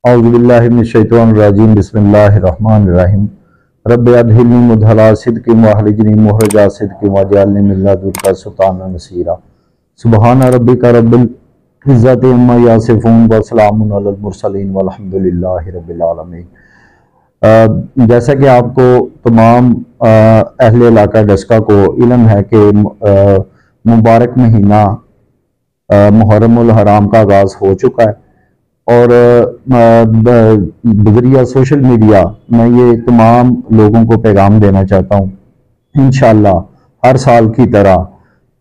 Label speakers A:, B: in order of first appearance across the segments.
A: اعوذ باللہ من الشیطان الرجیم بسم اللہ الرحمن الرحیم رب ادخلنی مدخل صدق واخرجنی مخرج صدق واجعلنی من لدنک سلطانا نصیرا سبحان ربک رب العزت عما یصفون وسلام علی المرسلین والحمد للہ رب العالمین۔ جیسا کہ آپ کو تمام اہل علاقہ ڈسکا کو علم ہے کہ مبارک مہینہ محرم الحرام کا آغاز ہو چکا ہے، اور بذریعہ سوشل میڈیا میں یہ تمام لوگوں کو پیغام دینا چاہتا ہوں۔ انشاءاللہ ہر سال کی طرح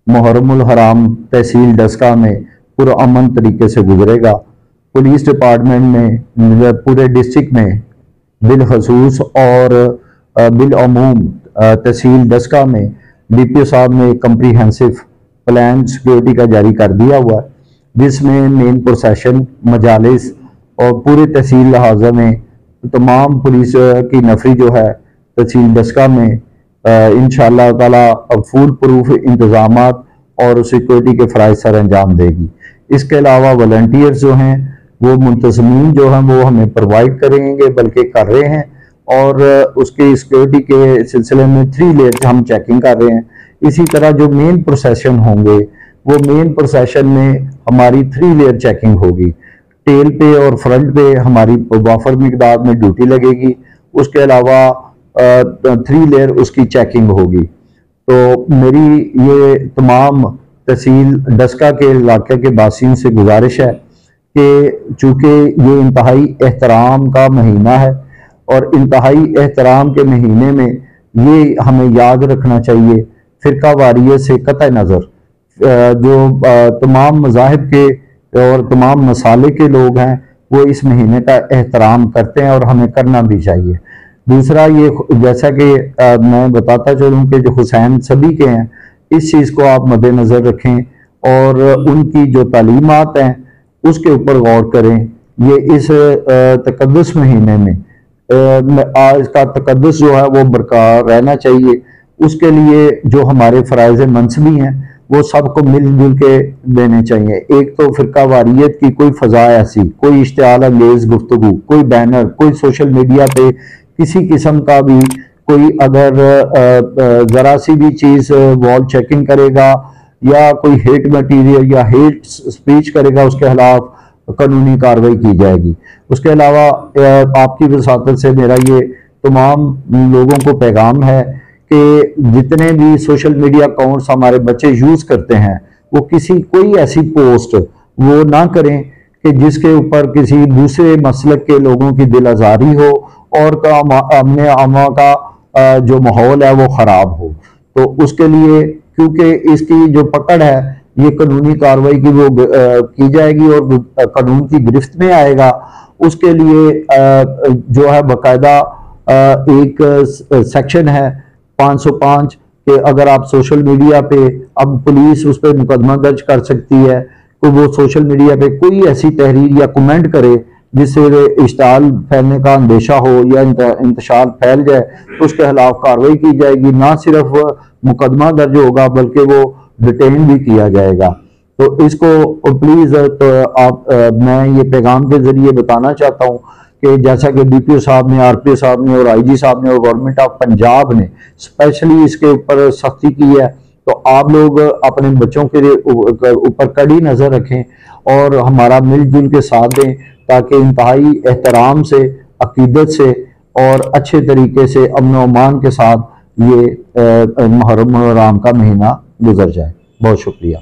A: محرم الحرام تحصیل ڈسکا میں پرامن طریقے سے گزرے گا۔ پولیس ڈپارٹمنٹ میں پورے ڈسٹرکٹ میں بالخصوص اور بالعموم تحصیل ڈسکا میں ڈی پی او صاحب نے کمپریہنسو پلان سیکیورٹی کا جاری کر دیا ہوا ہے، جس میں مین پروسیشن، مجالس اور پورے تحصیل لحاظہ میں تمام پولیس کی نفری جو ہے تحصیل ڈسکا میں انشاءاللہ تعالی فول پروف انتظامات اور سیکورٹی کے فرائض سر انجام دے گی۔ اس کے علاوہ والنٹیئرز جو ہیں وہ منتظمین جو ہیں وہ ہمیں پرووائڈ کریں گے، بلکہ کر رہے ہیں، اور اس کی سیکورٹی کے سلسلے میں 3 لیئر ہم چیکنگ کر رہے ہیں۔ اسی طرح جو مین پروسیشن ہوں گے وہ مین پروسیشن میں ہماری 3 لیئر چیکنگ ہوگی۔ ٹیل پہ اور فرنٹ پہ ہماری وافر مقدار میں ڈیوٹی لگے گی، اس کے علاوہ 3 لیئر اس کی چیکنگ ہوگی۔ تو میری یہ تمام تحصیل ڈسکا کے علاقے کے باسیوں سے گزارش ہے کہ چونکہ یہ انتہائی احترام کا مہینہ ہے، اور انتہائی احترام کے مہینے میں یہ ہمیں یاد رکھنا چاہیے فرقہ واریت سے قطع نظر جو تمام مذاہب کے اور تمام مسالک کے لوگ ہیں وہ اس مہینے کا احترام کرتے ہیں، اور ہمیں کرنا بھی چاہیے۔ دوسرا یہ جیسا کہ میں بتاتا چلوں کہ جو حسین سبھی کے ہیں، اس چیز کو آپ مد نظر رکھیں اور ان کی جو تعلیمات ہیں اس کے اوپر غور کریں۔ یہ اس تقدس مہینے میں اس کا تقدس جو ہے وہ برقرار رہنا چاہیے۔ اس کے لیے جو ہمارے فرائض منصبی ہیں وہ سب کو مل جل کے دینے چاہیے۔ ایک تو فرقہ واریت کی کوئی فضا ایسی، کوئی اشتعال انگیز گفتگو، کوئی بینر، کوئی سوشل میڈیا پہ کسی قسم کا بھی کوئی اگر ذرا سی بھی چیز وال چیکنگ کرے گا یا کوئی ہیٹ مٹیریل یا ہیٹ سپیچ کرے گا، اس کے خلاف قانونی کارروائی کی جائے گی۔ اس کے علاوہ آپ کی وساطت سے میرا یہ تمام لوگوں کو پیغام ہے کہ جتنے بھی سوشل میڈیا اکاؤنٹس ہمارے بچے یوز کرتے ہیں وہ کوئی ایسی پوسٹ وہ نہ کریں کہ جس کے اوپر کسی دوسرے مسلک کے لوگوں کی دل آزاری ہو اور امن عامہ کا جو ماحول ہے وہ خراب ہو۔ تو اس کے لیے کیونکہ اس کی جو پکڑ ہے یہ قانونی کارروائی کی وہ کی جائے گی اور قانون کی گرفت میں آئے گا۔ اس کے لیے جو ہے باقاعدہ ایک سیکشن ہے 505 کہ اگر آپ سوشل میڈیا پہ، اب پولیس اس پہ مقدمہ درج کر سکتی ہے تو وہ سوشل میڈیا پہ کوئی ایسی تحریر یا کمنٹ کرے جس سے اشتعال پھیلنے کا اندیشہ ہو یا انتشار پھیل جائے تو اس کے خلاف کارروائی کی جائے گی۔ نہ صرف مقدمہ درج ہوگا بلکہ وہ ڈیٹین بھی کیا جائے گا۔ تو اس کو پلیز میں یہ پیغام کے ذریعے بتانا چاہتا ہوں کہ جیسا کہ ڈی پی او صاحب نے، آر پی او صاحب نے اور آئی جی صاحب نے اور گورنمنٹ آف پنجاب نے اسپیشلی اس کے اوپر سختی کی ہے، تو آپ لوگ اپنے بچوں کے اوپر کڑی نظر رکھیں اور ہمارا مل جل کے ساتھ دیں تاکہ انتہائی احترام سے، عقیدت سے اور اچھے طریقے سے امن و امان کے ساتھ یہ محرم الحرام کا مہینہ گزر جائے۔ بہت شکریہ۔